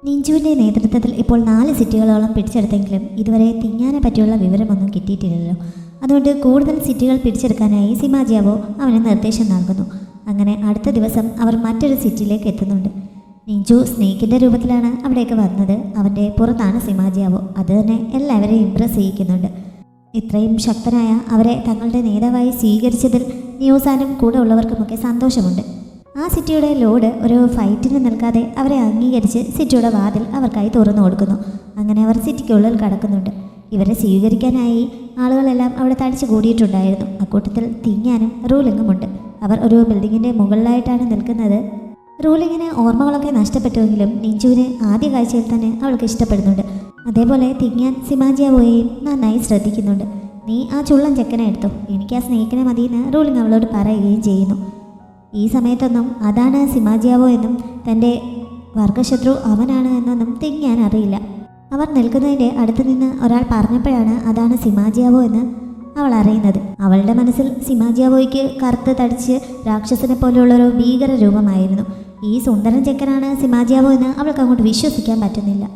നിഞ്ചുവിൻ്റെ നേതൃത്വത്തിൽ ഇപ്പോൾ 4 സിറ്റികളോളം പിടിച്ചെടുത്തെങ്കിലും ഇതുവരെ തിങ്ങാനെ പറ്റിയുള്ള വിവരമൊന്നും കിട്ടിയിട്ടില്ലല്ലോ. അതുകൊണ്ട് കൂടുതൽ സിറ്റികൾ പിടിച്ചെടുക്കാനായി സിമാജിയാവോ അവന് നിർദ്ദേശം നൽകുന്നു. അങ്ങനെ അടുത്ത ദിവസം അവർ മറ്റൊരു സിറ്റിയിലേക്ക് എത്തുന്നുണ്ട്. നിഞ്ചു സ്നേക്കിൻ്റെ രൂപത്തിലാണ് അവിടേക്ക് വന്നത്. അവൻ്റെ പുറത്താണ് സിമാജിയാവോ. അത് തന്നെ എല്ലാവരെയും ഇംപ്രസ് ചെയ്യിക്കുന്നുണ്ട്. ഇത്രയും ശക്തനായ അവരെ തങ്ങളുടെ നേതാവായി സ്വീകരിച്ചതിൽ ന്യൂസാനും കൂടെ ഉള്ളവർക്കുമൊക്കെ സന്തോഷമുണ്ട്. ആ സിറ്റിയുടെ ലോഡ് ഒരു ഫൈറ്റിന് നിൽക്കാതെ അവരെ അംഗീകരിച്ച് സിറ്റിയുടെ വാതിൽ അവർക്കായി തുറന്നു കൊടുക്കുന്നു. അങ്ങനെ അവർ സിറ്റിക്കുള്ളിൽ കടക്കുന്നുണ്ട്. ഇവരെ സ്വീകരിക്കാനായി ആളുകളെല്ലാം അവിടെ തടിച്ചു കൂടിയിട്ടുണ്ടായിരുന്നു. അക്കൂട്ടത്തിൽ തിങ്ങാനും റൂലിങ്ങുമുണ്ട്. അവർ ഒരു ബിൽഡിങ്ങിൻ്റെ മുകളിലായിട്ടാണ് നിൽക്കുന്നത്. റൂലിങ്ങിന് ഓർമ്മകളൊക്കെ നഷ്ടപ്പെട്ടുവെങ്കിലും നിഞ്ചുവിനെ ആദ്യ കാഴ്ചയിൽ തന്നെ അവൾക്ക് ഇഷ്ടപ്പെടുന്നുണ്ട്. അതേപോലെ തിങ്ങാൻ സിമാജിയാവോയെയും നന്നായി ശ്രദ്ധിക്കുന്നുണ്ട്. നീ ആ ചുള്ളൻ ചെക്കനെ എടുത്തോ, എനിക്ക് ആ സ്നേഹിക്കനെ മതിയെന്ന് റൂലിങ് അവളോട് പറയുകയും ചെയ്യുന്നു. ഈ സമയത്തൊന്നും അതാണ് സിമാജിയാവോ എന്നും തൻ്റെ വർഗശത്രു അവനാണ് എന്നൊന്നും തിങ്ങാൻ അറിയില്ല. അവർ നിൽക്കുന്നതിൻ്റെ അടുത്ത് നിന്ന് ഒരാൾ പറഞ്ഞപ്പോഴാണ് അതാണ് സിമാജിയാവോ എന്ന് അവൾ അറിയുന്നത്. അവളുടെ മനസ്സിൽ സിമാജിയാവോയ്ക്ക് കറുത്ത് തടിച്ച് രാക്ഷസനെ പോലെയുള്ളൊരു ഭീകര രൂപമായിരുന്നു. ഈ സുന്ദരൻ ചെക്കനാണ് സിമാജിയാവോ എന്ന് അവൾക്ക് അങ്ങോട്ട് വിശ്വസിക്കാൻ പറ്റുന്നില്ല.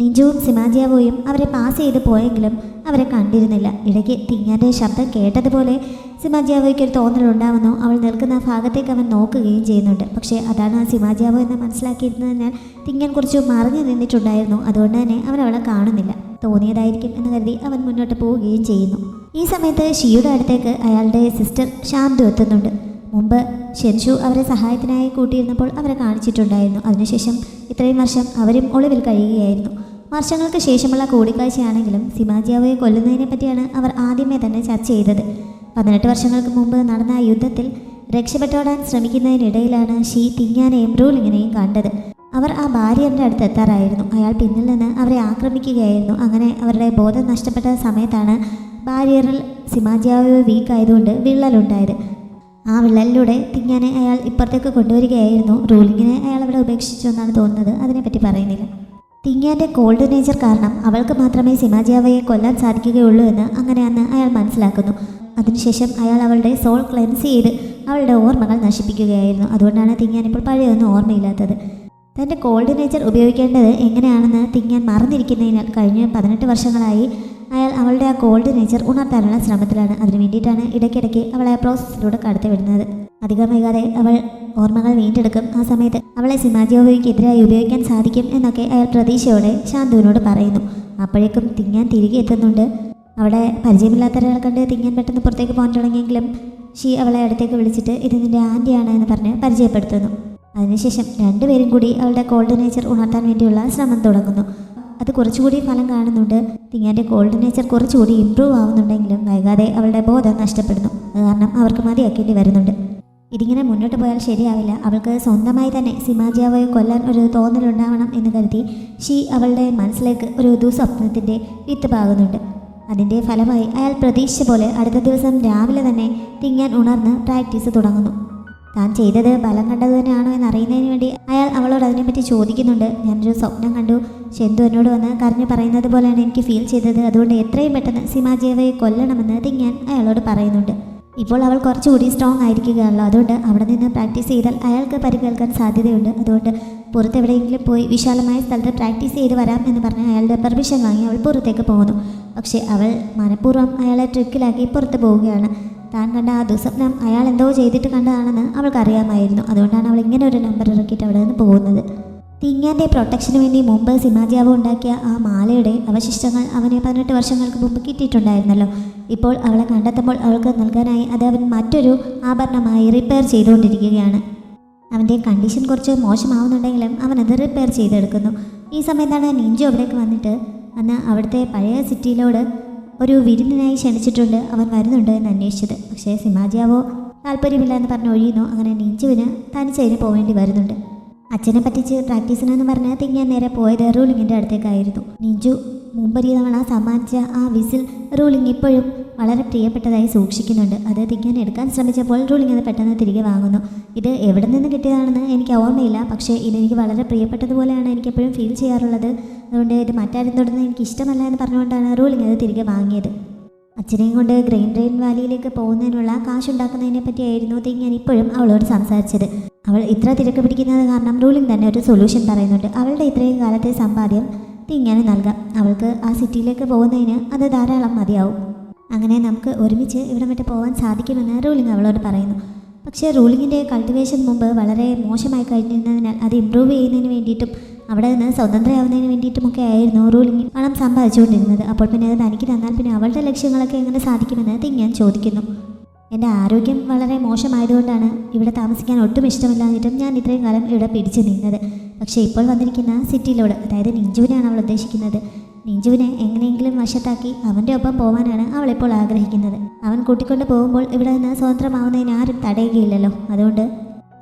നിഞ്ചുവും സിമാജിയാവോയും അവരെ പാസ് ചെയ്ത് പോയെങ്കിലും അവരെ കണ്ടിരുന്നില്ല. ഇടയ്ക്ക് തിങ്ങാൻ്റെ ശബ്ദം കേട്ടതുപോലെ സിമാജിയാവോയ്ക്ക് ഒരു തോന്നലുണ്ടാവുന്നു. അവൾ നിൽക്കുന്ന ഭാഗത്തേക്ക് അവൻ നോക്കുകയും ചെയ്യുന്നുണ്ട്. പക്ഷേ അതാണ് സിമാജിയാവോ എന്ന് മനസ്സിലാക്കിയിരുന്നതിനാൽ തിങ്ങാൻ കുറച്ച് മറിഞ്ഞു നിന്നിട്ടുണ്ടായിരുന്നു. അതുകൊണ്ട് തന്നെ അവൻ അവളെ കാണുന്നില്ല. തോന്നിയതായിരിക്കും എന്ന് കരുതി അവൻ മുന്നോട്ട് പോവുകയും ചെയ്യുന്നു. ഈ സമയത്ത് ഷിയുടെ അടുത്തേക്ക് അയാളുടെ സിസ്റ്റർ ശാന്തു എത്തുന്നുണ്ട്. മുമ്പ് ഷെൻഷു അവരെ സഹായത്തിനായി കൂട്ടിയിരുന്നപ്പോൾ അവരെ കാണിച്ചിട്ടുണ്ടായിരുന്നു. അതിനുശേഷം ഇത്രയും വർഷം അവരും ഒളിവിൽ കഴിയുകയായിരുന്നു. വർഷങ്ങൾക്ക് ശേഷമുള്ള കൂടിക്കാഴ്ചയാണെങ്കിലും സിമാജിയാവോയെ കൊല്ലുന്നതിനെ പറ്റിയാണ് അവർ ആദ്യമേ തന്നെ ചർച്ച ചെയ്തത്. 18 വർഷങ്ങൾക്ക് മുമ്പ് നടന്ന ആ യുദ്ധത്തിൽ രക്ഷപ്പെട്ടോടാൻ ശ്രമിക്കുന്നതിനിടയിലാണ് ഷീ തിങ്ങാനെയും റൂലിങ്ങിനെയും കണ്ടത്. അവർ ആ ബാരിയറിൻ്റെ അടുത്ത് എത്താറായിരുന്നു. അയാൾ പിന്നിൽ നിന്ന് അവരെ ആക്രമിക്കുകയായിരുന്നു. അങ്ങനെ അവരുടെ ബോധം നഷ്ടപ്പെട്ട സമയത്താണ് ബാരിയറിൽ സിമാജിയാവോ വീക്കായതുകൊണ്ട് വിള്ളലുണ്ടായത്. ആ വിള്ളലിലൂടെ തിങ്ങാനെ അയാൾ ഇപ്പുറത്തേക്ക് കൊണ്ടുവരികയായിരുന്നു. റൂലിങ്ങിനെ അയാൾ അവിടെ ഉപേക്ഷിച്ചു എന്നാണ് തോന്നുന്നത്. അതിനെപ്പറ്റി പറയുന്നില്ല. തിങ്ങാൻ്റെ കോൾഡ് നേച്ചർ കാരണം അവൾക്ക് മാത്രമേ സിമാജിയാവോയെ കൊല്ലാൻ സാധിക്കുകയുള്ളൂ എന്ന് അങ്ങനെ അന്ന് അയാൾ മനസ്സിലാക്കുന്നു. അതിനുശേഷം അയാൾ അവളുടെ സോൾ ക്ലെൻസ് ചെയ്ത് അവളുടെ ഓർമ്മകൾ നശിപ്പിക്കുകയായിരുന്നു. അതുകൊണ്ടാണ് തിങ്ങാൻ ഇപ്പോൾ പഴയൊന്നും ഓർമ്മയില്ലാത്തത്. തൻ്റെ കോൾഡ് നേച്ചർ ഉപയോഗിക്കേണ്ടത് എങ്ങനെയാണെന്ന് തിങ്ങാൻ മറന്നിരിക്കുന്നതിനാൽ കഴിഞ്ഞ 18 വർഷങ്ങളായി അയാൾ അവളുടെ ആ കോൾഡ് നേച്ചർ ഉണർത്താനുള്ള ശ്രമത്തിലാണ്. അതിനു വേണ്ടിയിട്ടാണ് ഇടയ്ക്കിടയ്ക്ക് അവളെ ആ പ്രോസസ്സിലൂടെ കടത്തിവിടുന്നത്. അധികം വൈകാതെ അവൾ ഓർമ്മകൾ വീണ്ടെടുക്കും. ആ സമയത്ത് അവളെ സിമാജിയാവോയ്ക്കെതിരായി ഉപയോഗിക്കാൻ സാധിക്കും എന്നൊക്കെ അയാൾ പ്രതീക്ഷയോടെ ശാന്തുവിനോട് പറയുന്നു. അപ്പോഴേക്കും തിങ്ങാൻ തിരികെ എത്തുന്നുണ്ട്. അവിടെ പരിചയമില്ലാത്ത ഒരാളെ കണ്ട് തിങ്ങാൻ പെട്ടെന്ന് പുറത്തേക്ക് പോകാൻ തുടങ്ങിയെങ്കിലും ഷീ അവളെ അടുത്തേക്ക് വിളിച്ചിട്ട് ഇത് നിൻ്റെ ആൻറ്റിയാണ് എന്ന് പറഞ്ഞ് പരിചയപ്പെടുത്തുന്നു. അതിനുശേഷം രണ്ടുപേരും കൂടി അവളുടെ കോൾഡ് നേച്ചർ ഉണർത്താൻ വേണ്ടിയുള്ള ശ്രമം തുടങ്ങുന്നു. അത് കുറച്ചുകൂടി ഫലം കാണുന്നുണ്ട്. തിങ്ങാൻ്റെ കോൾഡ് നേച്ചർ കുറച്ചുകൂടി ഇമ്പ്രൂവ് ആവുന്നുണ്ടെങ്കിലും വൈകാതെ അവളുടെ ബോധം നഷ്ടപ്പെടുന്നു. അത് കാരണം അവർക്ക് മതിയാക്കേണ്ടി വരുന്നുണ്ട്. ഇതിങ്ങനെ മുന്നോട്ട് പോയാൽ ശരിയാവില്ല. അവൾക്ക് സ്വന്തമായി തന്നെ സിമാജിയാവോയെ കൊല്ലാൻ ഒരു തോന്നലുണ്ടാവണം എന്ന് കരുതി ഷീ അവളുടെ മനസ്സിലേക്ക് ഒരു ദുസ്വപ്നത്തിൻ്റെ വിത്ത് പാകുന്നുണ്ട്. അതിൻ്റെ ഫലമായി അയാൾ പ്രതീക്ഷിച്ച പോലെ അടുത്ത ദിവസം രാവിലെ തന്നെ തിങ്ങാൻ ഉണർന്ന് പ്രാക്ടീസ് തുടങ്ങുന്നു. താൻ ചെയ്തത് ബലം കണ്ടത് തന്നെയാണോ എന്നറിയുന്നതിന് വേണ്ടി അയാൾ അവളോട് അതിനെപ്പറ്റി ചോദിക്കുന്നുണ്ട്. ഞാനൊരു സ്വപ്നം കണ്ടു, ഷെന്തു എന്നോട് വന്ന് കരഞ്ഞു പറയുന്നത് പോലെയാണ് എനിക്ക് ഫീൽ ചെയ്തത്. അതുകൊണ്ട് എത്രയും പെട്ടെന്ന് സിമാജിയാവോയെ കൊല്ലണമെന്ന് തിങ്ങാൻ അയാളോട് പറയുന്നുണ്ട്. ഇപ്പോൾ അവൾ കുറച്ചുകൂടി സ്ട്രോങ് ആയിരിക്കുകയാണല്ലോ. അതുകൊണ്ട് അവിടെ നിന്ന് പ്രാക്ടീസ് ചെയ്താൽ അയാൾക്ക് പരിക്കേൽക്കാൻ സാധ്യതയുണ്ട്. അതുകൊണ്ട് പുറത്തെവിടെയെങ്കിലും പോയി വിശാലമായ സ്ഥലത്ത് പ്രാക്ടീസ് ചെയ്ത് വരാം എന്ന് പറഞ്ഞ് അയാളുടെ പെർമിഷൻ വാങ്ങി അവൾ പുറത്തേക്ക് പോകുന്നു. പക്ഷേ അവൾ മനഃപൂർവ്വം അയാളെ ട്രിക്കിലാക്കി പുറത്ത് പോവുകയാണ്. താൻ കണ്ട ആ ദുസ്വപ്നം അയാൾ എന്തോ ചെയ്തിട്ട് കണ്ടതാണെന്ന് അവൾക്കറിയാമായിരുന്നു. അതുകൊണ്ടാണ് അവൾ ഇങ്ങനെ ഒരു നമ്പർ ഇറക്കിയിട്ട് അവിടെ നിന്ന് പോകുന്നത്. തിങ്ങാൻ്റെ പ്രൊട്ടക്ഷന് വേണ്ടി മുമ്പ് സിമാജിയാവോ ഉണ്ടാക്കിയ ആ മാലയുടെ അവശിഷ്ടങ്ങൾ അവന് 18 വർഷങ്ങൾക്ക് മുമ്പ് കിട്ടിയിട്ടുണ്ടായിരുന്നല്ലോ. ഇപ്പോൾ അവളെ കണ്ടെത്തുമ്പോൾ അവൾക്ക് നൽകാനായി അത് അവൻ മറ്റൊരു ആഭരണമായി റിപ്പയർ ചെയ്തുകൊണ്ടിരിക്കുകയാണ്. അവൻ്റെ കണ്ടീഷൻ കുറച്ച് മോശമാവുന്നുണ്ടെങ്കിലും അവനത് റിപ്പയർ ചെയ്തെടുക്കുന്നു. ഈ സമയത്താണ് നിഞ്ചു അവിടേക്ക് വന്നിട്ട് അന്ന് അവിടുത്തെ പഴയ സിറ്റിയിലോട് ഒരു വിരുന്നിനായി ക്ഷണിച്ചിട്ടുണ്ട്, അവൻ വരുന്നുണ്ട് എന്ന് അന്വേഷിച്ചത്. പക്ഷേ സിമാജിയാവോ താല്പര്യമില്ല എന്ന് പറഞ്ഞ് ഒഴിയുന്നു. അങ്ങനെ നിഞ്ചുവിന് തനിച്ചതിന് പോവേണ്ടി വരുന്നുണ്ട്. അച്ഛനെ പറ്റിച്ച് പ്രാക്ടീസിനെന്ന് പറഞ്ഞ് തിങ്ങാൻ നേരെ പോയത് റൂലിങ്ങിൻ്റെ അടുത്തേക്കായിരുന്നു. നിഞ്ചു മുമ്പൊരു തവണ സമ്മാനിച്ച ആ വിസിൽ റൂലിങ് ഇപ്പോഴും വളരെ പ്രിയപ്പെട്ടതായി സൂക്ഷിക്കുന്നുണ്ട്. അത് തിങ്ങാൻ എടുക്കാൻ ശ്രമിച്ചപ്പോൾ റൂലിങ് അത് പെട്ടെന്ന് തിരികെ വാങ്ങുന്നു. ഇത് എവിടെ നിന്ന് കിട്ടിയതാണെന്ന് എനിക്ക് ഓർമ്മയില്ല, പക്ഷേ ഇതെനിക്ക് വളരെ പ്രിയപ്പെട്ടതുപോലെയാണ് എനിക്കെപ്പോഴും ഫീൽ ചെയ്യാറുള്ളത്. അതുകൊണ്ട് ഇത് മറ്റാരും തൊടുന്നത് എനിക്ക് ഇഷ്ടമല്ല എന്ന് പറഞ്ഞുകൊണ്ടാണ് റൂലിങ് അത് തിരികെ വാങ്ങിയത്. അച്ഛനെയും കൊണ്ട് ഗ്രെയിൻ വാലിയിലേക്ക് പോകുന്നതിനുള്ള കാശുണ്ടാക്കുന്നതിനെ പറ്റിയായിരുന്നു തിങ്ങാൻ ഇപ്പോഴും അവളോട് സംസാരിച്ചത്. അവൾ ഇത്ര തിരക്ക് പിടിക്കുന്നത് കാരണം റൂലിംഗ് തന്നെ ഒരു സൊല്യൂഷൻ പറയുന്നുണ്ട്. അവളുടെ ഇത്രയും കാലത്തെ സമ്പാദ്യം തിങ്ങാന് നൽകാം. അവൾക്ക് ആ സിറ്റിയിലേക്ക് പോകുന്നതിന് അത് ധാരാളം മതിയാവും. അങ്ങനെ നമുക്ക് ഒരുമിച്ച് ഇവിടം വിട്ട് പോകാൻ സാധിക്കുമെന്ന് റൂലിംഗ് അവളോട് പറയുന്നു. പക്ഷേ റൂലിങ്ങിൻ്റെ കൾട്ടിവേഷൻ മുമ്പ് വളരെ മോശമായി കഴിഞ്ഞിരുന്നതിനാൽ അത് ഇമ്പ്രൂവ് ചെയ്യുന്നതിന് വേണ്ടിയിട്ടും അവിടെ നിന്ന് സ്വതന്ത്രയാവുന്നതിന് വേണ്ടിയിട്ടുമൊക്കെ ആയിരുന്നു റൂലിംഗ് പണം സമ്പാദിച്ചുകൊണ്ടിരുന്നത്. അപ്പോൾ പിന്നെ അത് തനിക്ക് തന്നാൽ പിന്നെ അവളുടെ ലക്ഷ്യങ്ങളൊക്കെ എങ്ങനെ സാധിക്കുമെന്ന് തിങ്ങാൻ ചോദിക്കുന്നു. എൻ്റെ ആരോഗ്യം വളരെ മോശമായതുകൊണ്ടാണ് ഇവിടെ താമസിക്കാൻ ഒട്ടും ഇഷ്ടമില്ലാഞ്ഞിട്ടും ഞാൻ ഇത്രയും കാലം ഇവിടെ പിടിച്ചു നിന്നത്. പക്ഷേ ഇപ്പോൾ വന്നിരിക്കുന്ന സിറ്റിയിലോട്, അതായത് നിഞ്ചുവിനെയാണ് അവൾ ഉദ്ദേശിക്കുന്നത്. നിഞ്ചുവിനെ എങ്ങനെയെങ്കിലും വശത്താക്കി അവൻ്റെ ഒപ്പം പോകാനാണ് അവളിപ്പോൾ ആഗ്രഹിക്കുന്നത്. അവൻ കൂട്ടിക്കൊണ്ട് പോകുമ്പോൾ ഇവിടെ നിന്ന് സ്വതന്ത്രമാവുന്നതിന് ആരും തടയുകയില്ലല്ലോ. അതുകൊണ്ട്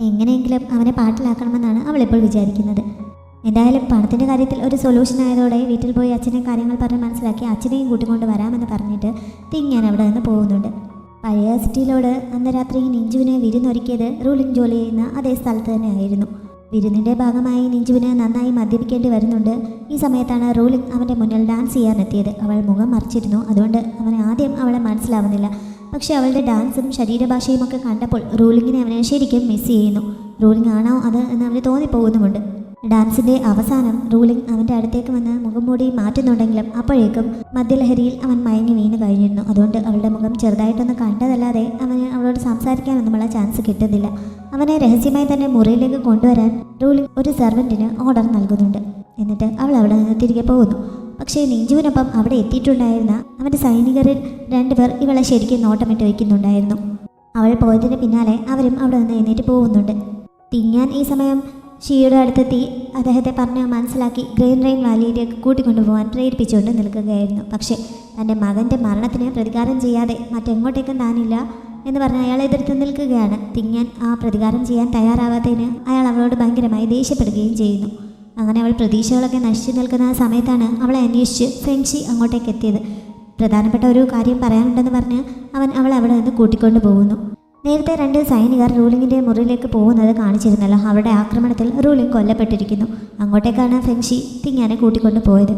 എങ്ങനെയെങ്കിലും അവനെ പാട്ടിലാക്കണമെന്നാണ് അവളിപ്പോൾ വിചാരിക്കുന്നത്. എന്തായാലും പണത്തിൻ്റെ കാര്യത്തിൽ ഒരു സൊല്യൂഷൻ ആയതോടെ വീട്ടിൽ പോയി അച്ഛനെ കാര്യങ്ങൾ പറഞ്ഞ് മനസ്സിലാക്കി അച്ഛനെയും കൂട്ടിക്കൊണ്ട് വരാമെന്ന് പറഞ്ഞിട്ട് തിങ്ങാൻ അവിടെ നിന്ന് പോകുന്നുണ്ട്. പഴയ സിറ്റിയിലോട് അന്ന് രാത്രി നിഞ്ചുവിനെ വിരുന്നൊരുക്കിയത് റൂലിംഗ് ജോലി ചെയ്യുന്ന അതേ സ്ഥലത്ത് തന്നെ ആയിരുന്നു. വിരുന്നിൻ്റെ ഭാഗമായി നിഞ്ചുവിന് നന്നായി മദ്യപിക്കേണ്ടി വരുന്നുണ്ട്. ഈ സമയത്താണ് റൂലിംഗ് അവൻ്റെ മുന്നിൽ ഡാൻസ് ചെയ്യാനെത്തിയത്. അവൾ മുഖം മറിച്ചിരുന്നു, അതുകൊണ്ട് അവന് ആദ്യം അവളെ മനസ്സിലാവുന്നില്ല. പക്ഷേ അവളുടെ ഡാൻസും ശരീരഭാഷയും ഒക്കെ കണ്ടപ്പോൾ റൂലിങ്ങിനെ അവനെ ശരിക്കും മിസ് ചെയ്യുന്നു. റൂലിംഗ് ആണോ അത് എന്ന് അവന് തോന്നിപ്പോകുന്നുമുണ്ട്. ഡാൻസിൻ്റെ അവസാനം റൂലിംഗ് അവൻ്റെ അടുത്തേക്ക് വന്ന് മുഖം മൂടി മാറ്റുന്നുണ്ടെങ്കിലും അപ്പോഴേക്കും മദ്യലഹരിയിൽ അവൻ മയങ്ങി വീണ് കഴിഞ്ഞിരുന്നു. അതുകൊണ്ട് അവളുടെ മുഖം ചെറുതായിട്ടൊന്ന് കണ്ടതല്ലാതെ അവന് അവളോട് സംസാരിക്കാനൊന്നുമുള്ള ചാൻസ് കിട്ടുന്നില്ല. അവനെ രഹസ്യമായി തന്നെ മുറിയിലേക്ക് കൊണ്ടുവരാൻ റൂലിംഗ് ഒരു സെർവൻറ്റിന് ഓർഡർ നൽകുന്നുണ്ട്. എന്നിട്ട് അവൾ അവിടെ നിന്ന് തിരികെ പോകുന്നു. പക്ഷേ നിഞ്ചുവിനൊപ്പം അവിടെ എത്തിയിട്ടുണ്ടായിരുന്ന അവൻ്റെ സൈനികരിൽ 2 പേർ ഇവളെ ശരിക്കും നോട്ടമിട്ട് വയ്ക്കുന്നുണ്ടായിരുന്നു. അവൾ പോയതിന് പിന്നാലെ അവരും അവിടെ നിന്ന് എഴുന്നേറ്റ് പോകുന്നുണ്ട്. തിങ്ങാൻ ഈ സമയം ഷിയുടെ അടുത്തെത്തി അദ്ദേഹത്തെ പറഞ്ഞ് മനസ്സിലാക്കി ഗ്രെയിൻ വാലിയിലേക്ക് കൂട്ടിക്കൊണ്ടുപോകാൻ പ്രേരിപ്പിച്ചുകൊണ്ട് നിൽക്കുകയായിരുന്നു. പക്ഷേ തൻ്റെ മകൻ്റെ മരണത്തിന് പ്രതികാരം ചെയ്യാതെ മറ്റെങ്ങോട്ടേക്കും താനില്ല എന്ന് പറഞ്ഞ് അയാൾ എതിർത്ത് നിൽക്കുകയാണ്. തിങ്ങാൻ ആ പ്രതികാരം ചെയ്യാൻ തയ്യാറാവാത്തതിന് അയാൾ അവളോട് ഭയങ്കരമായി ദേഷ്യപ്പെടുകയും ചെയ്യുന്നു. അങ്ങനെ അവൾ പ്രതീക്ഷകളൊക്കെ നശിച്ചു നിൽക്കുന്ന സമയത്താണ് അവളെ അന്വേഷിച്ച് ഫെൻഷി അങ്ങോട്ടേക്ക് എത്തിയത്. പ്രധാനപ്പെട്ട ഒരു കാര്യം പറയാനുണ്ടെന്ന് പറഞ്ഞ് അവൻ അവളെ അവിടെ നിന്ന് കൂട്ടിക്കൊണ്ടു പോകുന്നു. നേരത്തെ 2 സൈനികർ റൂലിങ്ങിൻ്റെ മുറിയിലേക്ക് പോകുന്നത് കാണിച്ചിരുന്നല്ലോ. അവരുടെ ആക്രമണത്തിൽ റൂലിംഗ് കൊല്ലപ്പെട്ടിരിക്കുന്നു. അങ്ങോട്ടേക്കാണ് ഫെൻഷി തിങ്ങാനെ കൂട്ടിക്കൊണ്ടു പോയത്.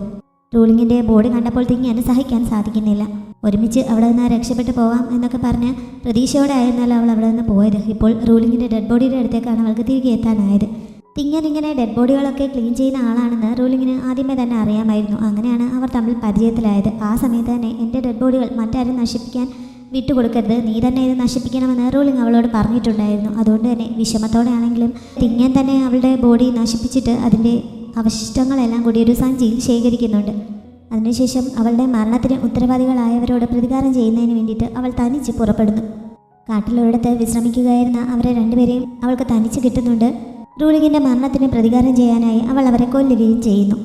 റൂലിങ്ങിൻ്റെ ബോഡി കണ്ടപ്പോൾ തിങ്ങാന് സഹിക്കാൻ സാധിക്കുന്നില്ല. ഒരുമിച്ച് അവിടെ നിന്ന് രക്ഷപ്പെട്ടു പോവാം എന്നൊക്കെ പറഞ്ഞ് പ്രതീക്ഷയോടെ ആയിരുന്നല്ലോ അവൾ അവിടെ നിന്ന് പോയത്. ഇപ്പോൾ റൂലിങ്ങിൻ്റെ ഡെഡ് ബോഡിയുടെ അടുത്തേക്കാണ് അവൾക്ക് തിരികെ എത്താനായത്. തിങ്ങാൻ ഇങ്ങനെ ഡെഡ് ബോഡികളൊക്കെ ക്ലീൻ ചെയ്യുന്ന ആളാണെന്ന് റൂലിങ്ങിന് ആദ്യമേ തന്നെ അറിയാമായിരുന്നു. അങ്ങനെയാണ് അവർ തമ്മിൽ പരിചയത്തിലായത്. ആ സമയത്ത് തന്നെ എൻ്റെ ഡെഡ് ബോഡികൾ മറ്റാരും നശിപ്പിക്കാൻ വിട്ടുകൊടുക്കരുത്, നീ തന്നെ ഇത് നശിപ്പിക്കണമെന്ന് റൂലിംഗ് അവളോട് പറഞ്ഞിട്ടുണ്ടായിരുന്നു. അതുകൊണ്ട് തന്നെ വിഷമത്തോടെ ആണെങ്കിലും തിങ്ങാൻ തന്നെ അവളുടെ ബോഡി നശിപ്പിച്ചിട്ട് അതിൻ്റെ അവശിഷ്ടങ്ങളെല്ലാം കൂടി ഒരു സഞ്ചിയിൽ ശേഖരിക്കുന്നുണ്ട്. അതിനുശേഷം അവളുടെ മരണത്തിന് ഉത്തരവാദികളായവരോട് പ്രതികാരം ചെയ്യുന്നതിന് വേണ്ടിയിട്ട് അവൾ തനിച്ച് പുറപ്പെടുന്നു. കാട്ടിലൊരിടത്ത് വിശ്രമിക്കുകയായിരുന്ന അവരെ 2 പേരെയും അവൾക്ക് തനിച്ച് കിട്ടുന്നുണ്ട്. റൂലിങ്ങിൻ്റെ മരണത്തിന് പ്രതികാരം ചെയ്യാനായി അവൾ അവരെ കൊല്ലുകയും ചെയ്യുന്നു.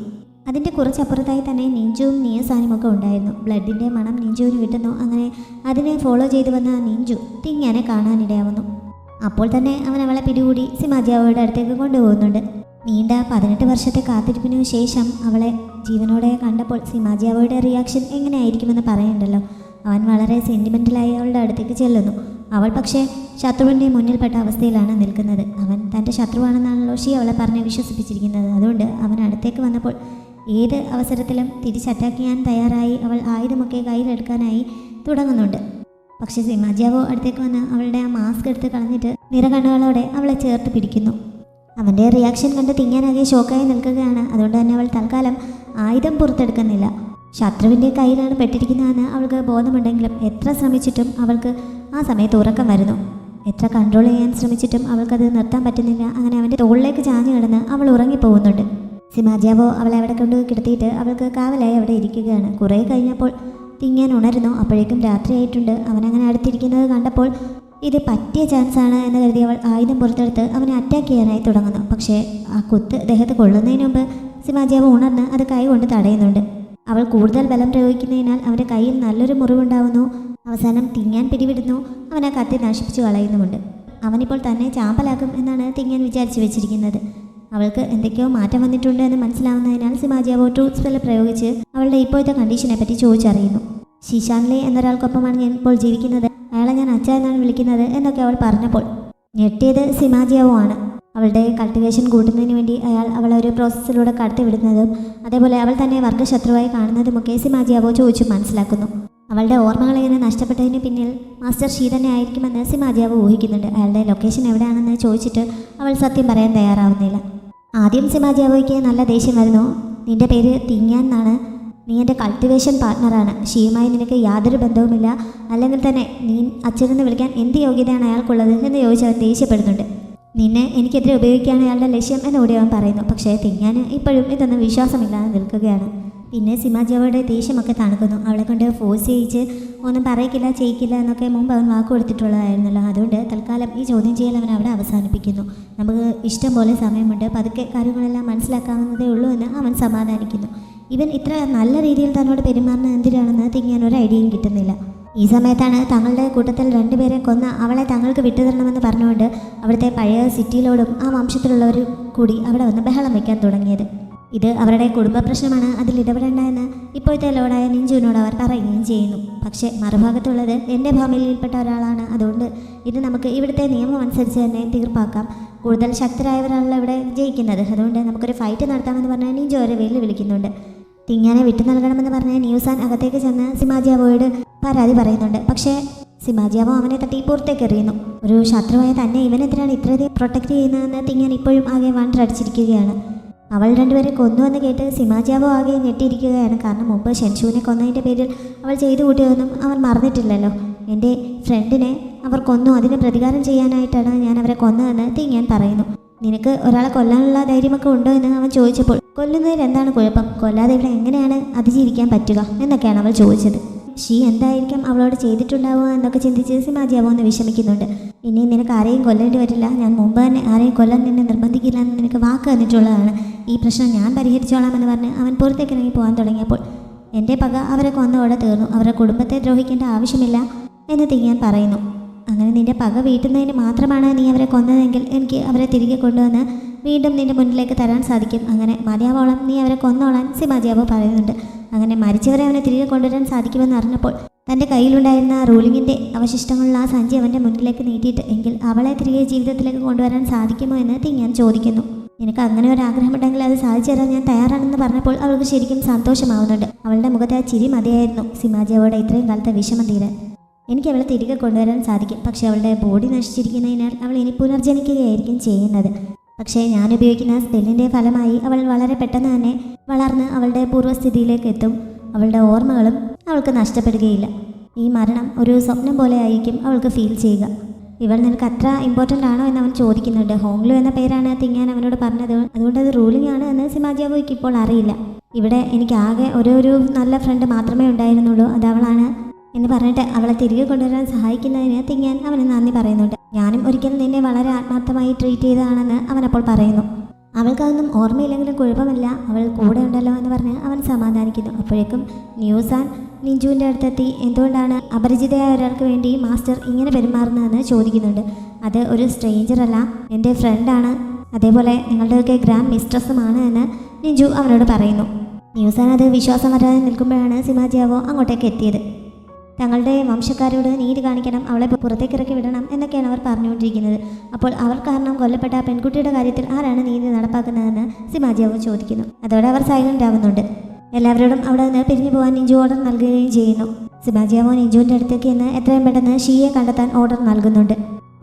അതിൻ്റെ കുറച്ചപ്പുറത്തായി തന്നെ നിഞ്ചുവും നിയസാനും ഒക്കെ ഉണ്ടായിരുന്നു. ബ്ലഡിൻ്റെ മണം നിഞ്ചുവിന് കിട്ടുന്നു. അങ്ങനെ അതിനെ ഫോളോ ചെയ്തു വന്ന നിഞ്ചു തിങ്ങാനെ കാണാനിടയാവുന്നു. അപ്പോൾ തന്നെ അവൻ അവളെ പിടികൂടി സിമാജിയാവോയുടെ അടുത്തേക്ക് കൊണ്ടുപോകുന്നുണ്ട്. നീണ്ട 18 വർഷത്തെ കാത്തിരിപ്പിനു ശേഷം അവളെ ജീവനോടെ കണ്ടപ്പോൾ സിമാജിയാവോയുടെ റിയാക്ഷൻ എങ്ങനെയായിരിക്കുമെന്ന് പറയണ്ടല്ലോ. അവൻ വളരെ സെൻറ്റിമെൻ്റലായി അവളുടെ അടുത്തേക്ക് ചെല്ലുന്നു. അവൾ പക്ഷേ ശത്രുവിൻ്റെ മുന്നിൽപ്പെട്ട അവസ്ഥയിലാണ് നിൽക്കുന്നത്. അവൻ തൻ്റെ ശത്രുവാണെന്നാണല്ലോ ഷീ അവളെ പറഞ്ഞ് വിശ്വസിപ്പിച്ചിരിക്കുന്നത്. അതുകൊണ്ട് അവൻ അടുത്തേക്ക് വന്നപ്പോൾ ഏത് അവസരത്തിലും തിരിച്ചറ്റാക്ക് ചെയ്യാൻ തയ്യാറായി അവൾ ആയുധമൊക്കെ കയ്യിലെടുക്കാനായി തുടങ്ങുന്നുണ്ട്. പക്ഷേ സിമാജിയാവോ അടുത്തേക്ക് വന്ന് അവളുടെ ആ മാസ്ക് എടുത്ത് കളഞ്ഞിട്ട് നിറകണ്ണുകളോടെ അവളെ ചേർത്ത് പിടിക്കുന്നു. അവൻ്റെ റിയാക്ഷൻ കണ്ട് തിങ്ങാനാകെ ഷോക്കായി നിൽക്കുകയാണ്. അതുകൊണ്ട് തന്നെ അവൾ തൽക്കാലം ആയുധം പുറത്തെടുക്കുന്നില്ല. ശത്രുവിൻ്റെ കയ്യിലാണ് പെട്ടിരിക്കുന്നതെന്ന് അവൾക്ക് ബോധമുണ്ടെങ്കിലും എത്ര ശ്രമിച്ചിട്ടും അവൾക്ക് ആ സമയത്ത് ഉറക്കം വരുന്നു. എത്ര കൺട്രോൾ ചെയ്യാൻ ശ്രമിച്ചിട്ടും അവൾക്കത് നിർത്താൻ പറ്റുന്നില്ല. അങ്ങനെ അവൻ്റെ തോളിലേക്ക് ചാഞ്ഞു കിടന്ന് അവൾ ഉറങ്ങിപ്പോകുന്നുണ്ട്. സിമാജിയാവോ അവളെ അവിടെ കൊണ്ട് കിടത്തിയിട്ട് അവൾക്ക് കാവലായി അവിടെ ഇരിക്കുകയാണ്. കുറേ കഴിഞ്ഞപ്പോൾ തിങ്ങാൻ ഉണരുന്നു. അപ്പോഴേക്കും രാത്രിയായിട്ടുണ്ട്. അവനങ്ങനെ അടുത്തിരിക്കുന്നത് കണ്ടപ്പോൾ ഇത് പറ്റിയ ചാൻസാണ് എന്ന് കരുതി അവൾ ആയുധം പുറത്തെടുത്ത് അവനെ അറ്റാക്ക് ചെയ്യാനായി തുടങ്ങുന്നു. പക്ഷേ ആ കുത്ത് ദേഹത്ത് കൊള്ളുന്നതിന് മുമ്പ് സിമാജിയാവോ ഉണർന്ന് അത് കൈ കൊണ്ട് തടയുന്നുണ്ട്. അവൾ കൂടുതൽ ബലം പ്രയോഗിക്കുന്നതിനാൽ അവൻ്റെ കയ്യിൽ നല്ലൊരു മുറിവുണ്ടാവുന്നു. അവസാനം തിങ്ങാൻ പിടിവിടുന്നു. അവൻ ആ കത്തി നശിപ്പിച്ചു കളയുന്നുമുണ്ട്. അവനിപ്പോൾ തന്നെ ചാമ്പലാക്കും എന്നാണ് തിങ്ങാൻ വിചാരിച്ചു വെച്ചിരിക്കുന്നത്. അവൾക്ക് എന്തൊക്കെയോ മാറ്റം വന്നിട്ടുണ്ട് എന്ന് മനസ്സിലാവുന്നതിനാൽ സിമാജിയാവോ ട്രൂത്ത് സ്പെല്ല് പ്രയോഗിച്ച് അവളുടെ ഇപ്പോഴത്തെ കണ്ടീഷനെ പറ്റി ചോദിച്ചറിയുന്നു. ശിശാൻലെ എന്നൊരാൾക്കൊപ്പമാണ് ഞാൻ ഇപ്പോൾ ജീവിക്കുന്നത്, അയാളെ ഞാൻ അച്ഛ എന്നാണ് വിളിക്കുന്നത് എന്നൊക്കെ അവൾ പറഞ്ഞപ്പോൾ ഞെട്ടിയത് സിമാജിയാവോ ആണ്. അവളുടെ കൾട്ടിവേഷൻ കൂട്ടുന്നതിന് വേണ്ടി അയാൾ അവളെ ഒരു പ്രോസസ്സിലൂടെ കടത്തിവിടുന്നതും അതേപോലെ അവൾ തന്നെ വർഗ്ഗശത്രുവായി കാണുന്നതുമൊക്കെ സിമാജിയാവോ ചോദിച്ചു മനസ്സിലാക്കുന്നു. അവളുടെ ഓർമ്മകളിങ്ങനെ നഷ്ടപ്പെട്ടതിന് പിന്നിൽ മാസ്റ്റർ ഷീ തന്നെ ആയിരിക്കുമെന്ന് സിമാജിയാവ് ഊഹിക്കുന്നുണ്ട്. അയാളുടെ ലൊക്കേഷൻ എവിടെയാണെന്ന് ചോദിച്ചിട്ട് അവൾ സത്യം പറയാൻ തയ്യാറാവുന്നില്ല. ആദ്യം സിമാജിയാവോയ്ക്ക് നല്ല ദേഷ്യം വരുന്നു. നിന്റെ പേര് തിങ്ങാൻ എന്നാണ്, നീ എൻ്റെ കൾട്ടിവേഷൻ പാർട്ട്ണറാണ്, ഷീയുമായി നിനക്ക് യാതൊരു ബന്ധവുമില്ല, അല്ലെങ്കിൽ തന്നെ നീ അച്ഛനെന്ന് വിളിക്കാൻ എന്ത് യോഗ്യതയാണ് അയാൾക്കുള്ളത് എന്ന് ചോദിച്ച് അവൻ ദേഷ്യപ്പെടുന്നുണ്ട്. നിന്നെ എനിക്കെതിരെ ഉപയോഗിക്കുകയാണ് അയാളുടെ ലക്ഷ്യം എന്നുകൂടി അവൻ പറയുന്നു. പക്ഷേ തിങ്ങാൻ ഇപ്പോഴും ഇതൊന്നും വിശ്വാസമില്ലാതെ നിൽക്കുകയാണ്. പിന്നെ സിമാജിയാവോയുടെ ദേഷ്യമൊക്കെ തണുക്കുന്നു. അവളെ കൊണ്ട് ഫോഴ്സ് ചെയ്യിച്ച് ഒന്നും പറയിക്കില്ല ചെയ്യിക്കില്ല എന്നൊക്കെ മുമ്പ് അവൻ വാക്ക് കൊടുത്തിട്ടുള്ളതായിരുന്നല്ലോ. അതുകൊണ്ട് തൽക്കാലം ഈ ചോദ്യം ചെയ്യൽ അവൻ അവിടെ അവസാനിപ്പിക്കുന്നു. നമുക്ക് ഇഷ്ടം പോലെ സമയമുണ്ട്, പതുക്കെ കാര്യങ്ങളെല്ലാം മനസ്സിലാക്കാവുന്നതേ ഉള്ളൂ എന്ന് അവൻ സമാധാനിക്കുന്നു. ഇവൻ ഇത്ര നല്ല രീതിയിൽ തന്നോട് പെരുമാറുന്നത് എന്തിനാണെന്ന് തിങ്ങാൻ ഒരു ഐഡിയയും കിട്ടുന്നില്ല. ഈ സമയത്താണ് തങ്ങളുടെ കൂട്ടത്തിൽ 2 പേരെ കൊന്ന അവളെ തങ്ങൾക്ക് വിട്ടുതരണമെന്ന് പറഞ്ഞുകൊണ്ട് അവിടുത്തെ പഴയ സിറ്റിയിലോടും ആ വംശത്തിലുള്ളവർ കൂടി അവിടെ വന്ന് ബഹളം വയ്ക്കാൻ തുടങ്ങിയത്. ഇത് അവരുടെ കുടുംബ പ്രശ്നമാണ്, അതിൽ ഇടപെടേണ്ട എന്ന് ഇപ്പോഴത്തെ ലോഡായ നിഞ്ചുവിനോട് അവർ പറയുകയും ചെയ്യുന്നു. പക്ഷേ മറുഭാഗത്തുള്ളത് എൻ്റെ ഫാമിലിയിൽപ്പെട്ട ഒരാളാണ്, അതുകൊണ്ട് ഇത് നമുക്ക് ഇവിടുത്തെ നിയമം അനുസരിച്ച് തന്നെ തീർപ്പാക്കാം. കൂടുതൽ ശക്തരായവരാണല്ലോ ഇവിടെ ജയിക്കുന്നത്, അതുകൊണ്ട് നമുക്കൊരു ഫൈറ്റ് നടത്താമെന്ന് പറഞ്ഞാൽ നിഞ്ചു അവരെ വിളിക്കുന്നുണ്ട്. തിങ്ങാനെ വിട്ടു നൽകണമെന്ന് പറഞ്ഞ് ന്യൂസാൻ അകത്തേക്ക് ചെന്ന് സിമാജിയാവോയോട് പരാതി പറയുന്നുണ്ട്. പക്ഷേ സിമാജിയാവോ അവനെ തട്ടി പുറത്തേക്ക് എറിയുന്നു. ഒരു ശത്രുവായ തന്നെ ഇവനെതിരാണ് ഇത്രയധികം പ്രൊട്ടക്റ്റ് ചെയ്യുന്നതെന്ന് തിങ്ങാൻ ഇപ്പോഴും ആകെ വണ്ടടിച്ചിരിക്കുകയാണ്. അവൾ 2 പേരെ കൊന്നുവെന്ന് കേട്ട് സിമാജിയാവോ ആകെ ഞെട്ടിയിരിക്കുകയാണ്. കാരണം മുമ്പ് ഷെൻഷുവിനെ കൊന്നതിൻ്റെ പേരിൽ അവൾ ചെയ്തു കൂട്ടിയതൊന്നും അവൻ മറന്നിട്ടില്ലല്ലോ. എൻ്റെ ഫ്രണ്ടിനെ അവർ കൊന്നു, അതിന് പ്രതികാരം ചെയ്യാനായിട്ടാണ് ഞാൻ അവരെ കൊന്നതെന്ന് തിങ്ങാൻ പറയുന്നു. നിനക്ക് ഒരാളെ കൊല്ലാനുള്ള ധൈര്യമൊക്കെ ഉണ്ടോ എന്ന് അവൻ ചോദിച്ചപ്പോൾ കൊല്ലുന്നതിൽ എന്താണ് കുഴപ്പം, കൊല്ലാതെ ഇവിടെ എങ്ങനെയാണ് അതിജീവിക്കാൻ പറ്റുക എന്നൊക്കെയാണ് അവൾ ചോദിച്ചത്. ഷീ എന്തായിരിക്കും അവളോട് ചെയ്തിട്ടുണ്ടാവുക എന്നൊക്കെ ചിന്തിച്ച് സിമാജിയാവോ എന്ന് വിഷമിക്കുന്നുണ്ട്. ഇനി നിനക്ക് ആരെയും കൊല്ലേണ്ടി വരില്ല, ഞാൻ മുമ്പ് തന്നെ ആരെയും കൊല്ലാൻ നിന്നെ നിർബന്ധിക്കില്ല എന്ന് നിനക്ക് വാക്ക് തന്നിട്ടുള്ളതാണ്, ഈ പ്രശ്നം ഞാൻ പരിഹരിച്ചോളാം എന്ന് പറഞ്ഞ് അവൻ പുറത്തേക്ക് ഇറങ്ങി പോകാൻ തുടങ്ങിയപ്പോൾ എൻ്റെ പക അവരെ കൊന്നോടെ തീർന്നു, അവരുടെ കുടുംബത്തെ ദ്രോഹിക്കേണ്ട ആവശ്യമില്ല എന്ന് തിങ്ങാൻ പറയുന്നു. അങ്ങനെ നിന്റെ പക വീട്ടുന്നതിന് മാത്രമാണ് നീ അവരെ കൊന്നതെങ്കിൽ എനിക്ക് അവരെ തിരികെ കൊണ്ടുവന്ന് വീണ്ടും നിന്റെ മുന്നിലേക്ക് തരാൻ സാധിക്കും, അങ്ങനെ മതിയാവോളം നീ അവരെ കൊന്നോളാൻ സിമാജിയാവോ പറയുന്നുണ്ട്. അങ്ങനെ മരിച്ചവരെ അവനെ തിരികെ കൊണ്ടുവരാൻ സാധിക്കുമെന്ന് അറിഞ്ഞപ്പോൾ തൻ്റെ കയ്യിലുണ്ടായിരുന്ന റൂളിങ്ങിൻ്റെ അവശിഷ്ടങ്ങളുള്ള ആ സഞ്ചി അവൻ്റെ മുന്നിലേക്ക് നീട്ടിയിട്ട് എങ്കിൽ അവളെ തിരികെ ജീവിതത്തിലേക്ക് കൊണ്ടുവരാൻ സാധിക്കുമോ എന്ന് തിങ്ങാൻ ചോദിക്കുന്നു. നിനക്ക് അങ്ങനെ ഒരു ആഗ്രഹമുണ്ടെങ്കിൽ അത് സാധിച്ചു തരാൻ ഞാൻ തയ്യാറാണെന്ന് പറഞ്ഞപ്പോൾ അവൾക്ക് ശരിക്കും സന്തോഷമാവുന്നുണ്ട്. അവളുടെ മുഖത്തെ ആ ചിരി മതിയായിരുന്നു സിമാജിയാവോയുടെ ഇത്രയും കാലത്തെ വിഷമം തീരാൻ. എനിക്ക് അവളെ തിരികെ കൊണ്ടുവരാൻ സാധിക്കും, പക്ഷേ അവളുടെ ബോഡി നശിച്ചിരിക്കുന്നതിനാൽ അവൾ ഇനി പുനർജനിക്കുകയായിരിക്കും ചെയ്യുന്നത്. പക്ഷേ ഞാൻ ഉപയോഗിക്കുന്ന സ്പെല്ലിൻ്റെ ഫലമായി അവൾ വളരെ പെട്ടെന്ന് തന്നെ വളർന്ന് അവളുടെ പൂർവ്വസ്ഥിതിയിലേക്ക് എത്തും. അവളുടെ ഓർമ്മകളും അവൾക്ക് നഷ്ടപ്പെടുകയില്ല. ഈ മരണം ഒരു സ്വപ്നം പോലെ ആയിരിക്കും അവൾക്ക് ഫീൽ ചെയ്യുക. ഇവൾ നിനക്ക് അത്ര ഇമ്പോർട്ടൻ്റ് ആണോ എന്ന് അവൻ ചോദിക്കുന്നുണ്ട്. ഹോങ്ലു എന്ന പേരാണ് തിങ്ങാൻ അവനോട് പറഞ്ഞത്, അതുകൊണ്ട് അത് റൂളിംഗ് ആണ് എന്ന് സിമാജിയാവോയ്ക്ക് ഇപ്പോൾ അറിയില്ല. ഇവിടെ എനിക്ക് ആകെ ഒരു നല്ല ഫ്രണ്ട് മാത്രമേ ഉണ്ടായിരുന്നുള്ളൂ, അത് അവളാണ് എന്ന് പറഞ്ഞിട്ട് അവളെ തിരികെ കൊണ്ടുവരാൻ സഹായിക്കുന്നതിന് തിങ്ങാൻ അവന് നന്ദി പറയുന്നുണ്ട്. ഞാനും ഒരിക്കൽ നിന്നെ വളരെ ആത്മാർത്ഥമായി ട്രീറ്റ് ചെയ്തതാണെന്ന് അവനപ്പോൾ പറയുന്നു. അവൾക്കതൊന്നും ഓർമ്മയില്ലെങ്കിലും കുഴപ്പമില്ല, അവൾ കൂടെ ഉണ്ടല്ലോ എന്ന് പറഞ്ഞ് അവൻ സമാധാനിക്കുന്നു. അപ്പോഴേക്കും ന്യൂസാൻ നിഞ്ചുവിൻ്റെ അടുത്തെത്തി എന്തുകൊണ്ടാണ് അപരിചിതയായ ഒരാൾക്ക് വേണ്ടി മാസ്റ്റർ ഇങ്ങനെ പെരുമാറുന്നതെന്ന് ചോദിക്കുന്നുണ്ട്. അത് ഒരു സ്ട്രേഞ്ചർ അല്ല, എൻ്റെ ഫ്രണ്ടാണ്, അതേപോലെ നിങ്ങളുടെയൊക്കെ ഗ്രാൻഡ് മിസ്ട്രസ്സുമാണ് എന്ന് നിഞ്ചു അവനോട് പറയുന്നു. ന്യൂസാൻ അത് വിശ്വാസം വരാതെ നിൽക്കുമ്പോഴാണ് സിമാജിയാവോ അങ്ങോട്ടേക്ക് എത്തിയത്. തങ്ങളുടെ വംശക്കാരോട് നീതി കാണിക്കണം, അവളെ പുറത്തേക്ക് ഇറക്കി വിടണം എന്നൊക്കെയാണ് അവർ പറഞ്ഞുകൊണ്ടിരിക്കുന്നത്. അപ്പോൾ അവർ കാരണം കൊല്ലപ്പെട്ട ആ പെൺകുട്ടിയുടെ കാര്യത്തിൽ ആരാണ് നീതി നടപ്പാക്കുന്നതെന്ന് സിമാജിയാവോ ചോദിക്കുന്നു. അതോടെ അവർ സൈലൻ്റ് ആവുന്നുണ്ട്. എല്ലാവരോടും അവിടെ നിന്ന് പിരിഞ്ഞു പോകാൻ നിഞ്ചു ഓർഡർ നൽകുകയും ചെയ്യുന്നു. സിമാജിയാവോ നിഞ്ചുവിൻ്റെ അടുത്തേക്ക് നിന്ന് എത്രയും പെട്ടെന്ന് ഷീയെ കണ്ടെത്താൻ ഓർഡർ നൽകുന്നുണ്ട്.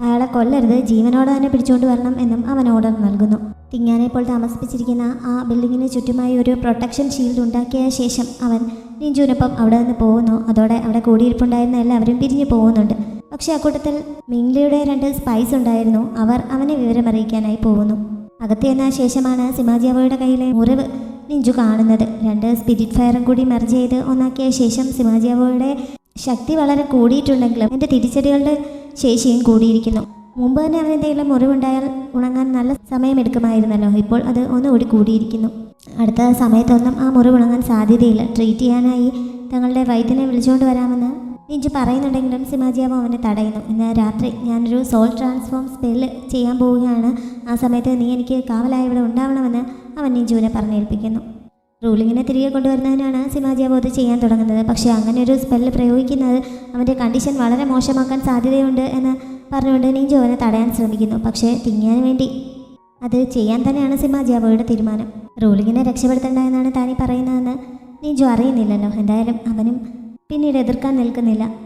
അയാളെ കൊല്ലരുത്, ജീവനോടെ തന്നെ പിടിച്ചുകൊണ്ട് വരണം എന്നും അവൻ ഓർഡർ നൽകുന്നു. തിങ്ങാനെ ഇപ്പോൾ താമസിപ്പിച്ചിരിക്കുന്ന ആ ബിൽഡിങ്ങിന് ചുറ്റുമായി ഒരു പ്രൊട്ടക്ഷൻ ഷീൽഡ് ഉണ്ടാക്കിയ ശേഷം അവൻ നിഞ്ചുവിനൊപ്പം അവിടെ നിന്ന് പോകുന്നു. അതോടെ അവിടെ കൂടിയിരിപ്പുണ്ടായിരുന്ന എല്ലാവരും പിരിഞ്ഞു പോകുന്നുണ്ട്. പക്ഷേ അക്കൂട്ടത്തിൽ മിങ്ലിയുടെ 2 സ്പൈസ് ഉണ്ടായിരുന്നു. അവർ അവനെ വിവരമറിയിക്കാനായി പോകുന്നു. അകത്തെന്ന ശേഷമാണ് സിമാജിയാവോയുടെ കയ്യിലെ മുറിവ് നിഞ്ചു കാണുന്നത്. 2 സ്പിരിറ്റ് ഫയറും കൂടി മെർജ് ചെയ്ത് ഒന്നാക്കിയ ശേഷം സിമാജിയാവോയുടെ ശക്തി വളരെ കൂടിയിട്ടുണ്ടെങ്കിലും എൻ്റെ തിരിച്ചടികളുടെ ശേഷിയും കൂടിയിരിക്കുന്നു. മുമ്പ് തന്നെ അവൻ എന്തെങ്കിലും മുറിവുണ്ടായാൽ ഉണങ്ങാൻ നല്ല സമയമെടുക്കുമായിരുന്നല്ലോ, ഇപ്പോൾ അത് ഒന്നുകൂടി കൂടിയിരിക്കുന്നു. അടുത്ത സമയത്തൊന്നും ആ മുറിവ് ഉണങ്ങാൻ സാധ്യതയില്ല. ട്രീറ്റ് ചെയ്യാനായി തങ്ങളുടെ വൈദ്യനെ വിളിച്ചുകൊണ്ട് വരാമെന്ന് നിഞ്ചു പറയുന്നുണ്ടെങ്കിലും സിമാജിയാവോ അവനെ തടയുന്നു. ഇന്ന് രാത്രി ഞാനൊരു സോൾ ട്രാൻസ്ഫോം സ്പെല്ല് ചെയ്യാൻ പോവുകയാണ്, ആ സമയത്ത് നീ എനിക്ക് കാവലായി ഇവിടെ ഉണ്ടാവണമെന്ന് അവൻ നിഞ്ചുവിനെ പറഞ്ഞേൽപ്പിക്കുന്നു. റൂളിങ്ങിനെ തിരികെ കൊണ്ടുവരുന്നതിനാണ് സിമാജിയാവോ അത് ചെയ്യാൻ തുടങ്ങുന്നത്. പക്ഷേ അങ്ങനെ ഒരു സ്പെല്ല് പ്രയോഗിക്കുന്നത് അവൻ്റെ കണ്ടീഷൻ വളരെ മോശമാക്കാൻ സാധ്യതയുണ്ട് എന്ന് പറഞ്ഞുകൊണ്ട് നിഞ്ചു അവനെ തടയാൻ ശ്രമിക്കുന്നു. പക്ഷേ തിങ്ങാൻ വേണ്ടി അത് ചെയ്യാൻ തന്നെയാണ് സിമാജിയാവോയുടെ തീരുമാനം. റൂളിങ്ങിനെ രക്ഷപ്പെടുത്തേണ്ട എന്നാണ് താനി പറയുന്നതെന്ന് നിഞ്ചു അറിയുന്നില്ലല്ലോ. എന്തായാലും അവനും പിന്നീട് എതിർക്കാൻ നിൽക്കുന്നില്ല.